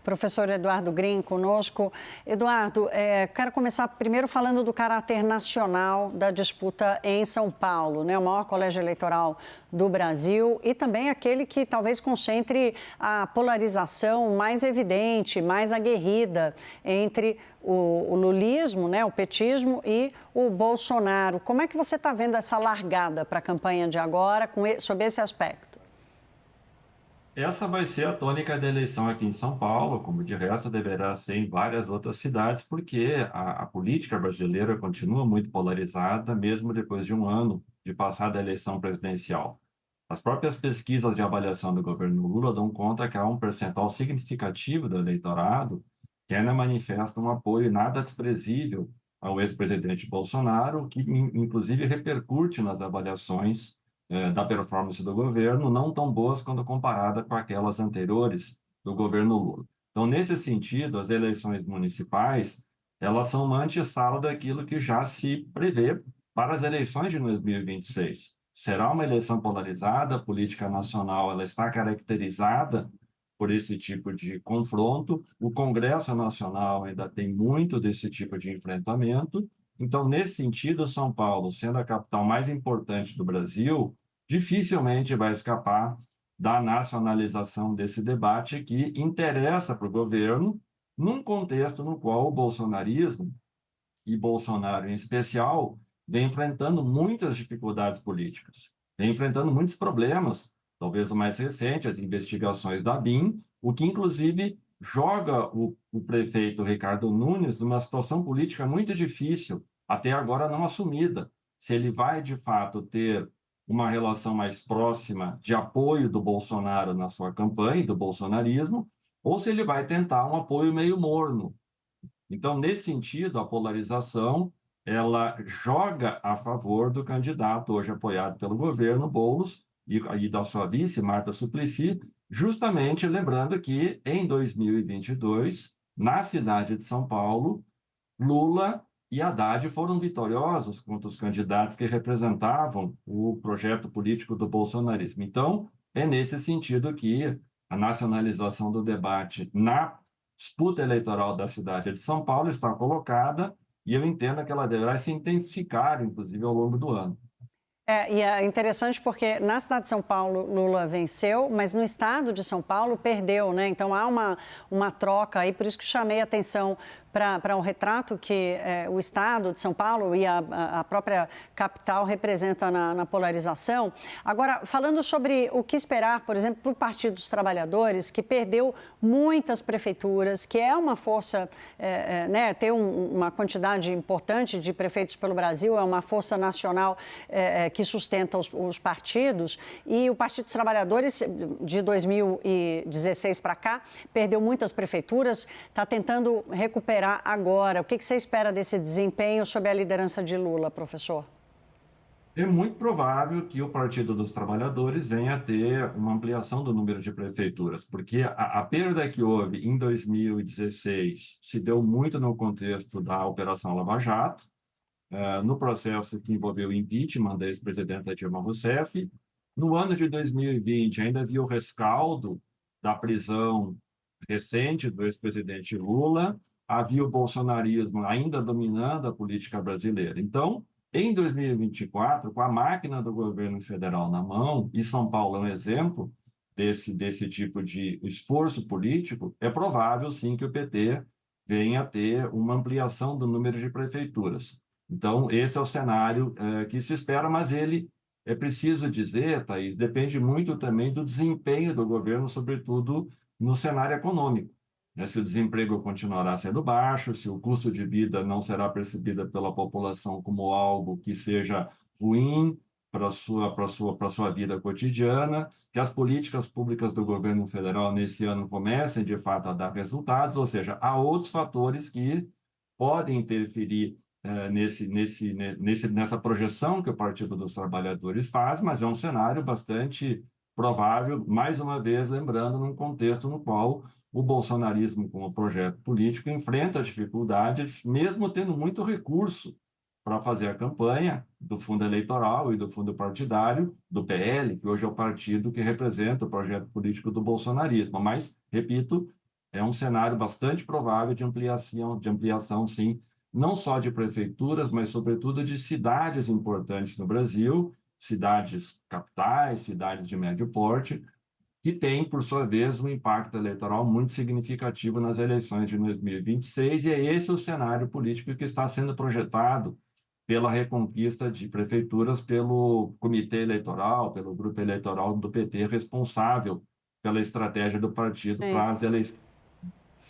Professor Eduardo Green conosco. Eduardo, quero começar primeiro falando do caráter nacional da disputa em São Paulo, né? O maior colégio eleitoral do Brasil e também aquele que talvez concentre a polarização mais evidente, mais aguerrida entre o lulismo, né, o petismo e o Bolsonaro. Como é que você está vendo essa largada para a campanha de agora sob esse aspecto? Essa vai ser a tônica da eleição aqui em São Paulo, como de resto deverá ser em várias outras cidades, porque a política brasileira continua muito polarizada, mesmo depois de um ano de passada a eleição presidencial. As próprias pesquisas de avaliação do governo Lula dão conta que há um percentual significativo do eleitorado que ainda manifesta um apoio nada desprezível ao ex-presidente Bolsonaro, que inclusive repercute nas avaliações da performance do governo, não tão boas quando comparada com aquelas anteriores do governo Lula. Então, nesse sentido, as eleições municipais, elas são uma antessala daquilo que já se prevê para as eleições de 2026. Será uma eleição polarizada, a política nacional ela está caracterizada por esse tipo de confronto, o Congresso Nacional ainda tem muito desse tipo de enfrentamento. Então, nesse sentido, São Paulo, sendo a capital mais importante do Brasil, dificilmente vai escapar da nacionalização desse debate que interessa para o governo, num contexto no qual o bolsonarismo, e Bolsonaro em especial, vem enfrentando muitas dificuldades políticas, vem enfrentando muitos problemas, talvez o mais recente, as investigações da BIM, o que inclusive joga o prefeito Ricardo Nunes numa situação política muito difícil, até agora não assumida. Se ele vai, de fato, ter uma relação mais próxima de apoio do Bolsonaro na sua campanha, do bolsonarismo, ou se ele vai tentar um apoio meio morno. Então, nesse sentido, a polarização ela joga a favor do candidato hoje apoiado pelo governo, Boulos, e da sua vice, Marta Suplicy, justamente lembrando que em 2022, na cidade de São Paulo, Lula e Haddad foram vitoriosos contra os candidatos que representavam o projeto político do bolsonarismo. Então, é nesse sentido que a nacionalização do debate na disputa eleitoral da cidade de São Paulo está colocada e eu entendo que ela deverá se intensificar, inclusive, ao longo do ano. E é interessante porque na cidade de São Paulo Lula venceu, mas no estado de São Paulo perdeu, né? Então há uma troca aí, por isso que chamei a atenção para um retrato que o estado de São Paulo e a própria capital representa na polarização. Agora, falando sobre o que esperar, por exemplo, para o Partido dos Trabalhadores, que perdeu muitas prefeituras, que é uma força, né, ter uma quantidade importante de prefeitos pelo Brasil, é uma força nacional que sustenta os partidos, e o Partido dos Trabalhadores, de 2016 para cá, perdeu muitas prefeituras, está tentando recuperar agora. O que você espera desse desempenho sob a liderança de Lula, professor? É muito provável que o Partido dos Trabalhadores venha a ter uma ampliação do número de prefeituras, porque a perda que houve em 2016 se deu muito no contexto da Operação Lava Jato, no processo que envolveu o impeachment da ex-presidenta Dilma Rousseff. No ano de 2020, ainda havia o rescaldo da prisão recente do ex-presidente Lula, havia o bolsonarismo ainda dominando a política brasileira. Então, em 2024, com a máquina do governo federal na mão, e São Paulo é um exemplo desse tipo de esforço político, é provável, sim, que o PT venha a ter uma ampliação do número de prefeituras. Então, esse é o cenário que se espera, mas ele, é preciso dizer, Thaís, depende muito também do desempenho do governo, sobretudo no cenário econômico. Né? Se o desemprego continuará sendo baixo, se o custo de vida não será percebido pela população como algo que seja ruim para a sua vida cotidiana, que as políticas públicas do governo federal nesse ano comecem, de fato, a dar resultados, ou seja, há outros fatores que podem interferir nessa projeção que o Partido dos Trabalhadores faz, mas é um cenário bastante provável, mais uma vez, lembrando, num contexto no qual o bolsonarismo, como projeto político, enfrenta dificuldades, mesmo tendo muito recurso para fazer a campanha do fundo eleitoral e do fundo partidário, do PL, que hoje é o partido que representa o projeto político do bolsonarismo. Mas, repito, é um cenário bastante provável de ampliação, sim, não só de prefeituras, mas sobretudo de cidades importantes no Brasil, cidades capitais, cidades de médio porte, que tem, por sua vez, um impacto eleitoral muito significativo nas eleições de 2026, e é esse o cenário político que está sendo projetado pela reconquista de prefeituras pelo comitê eleitoral, pelo grupo eleitoral do PT responsável pela estratégia do partido Sim. para as eleições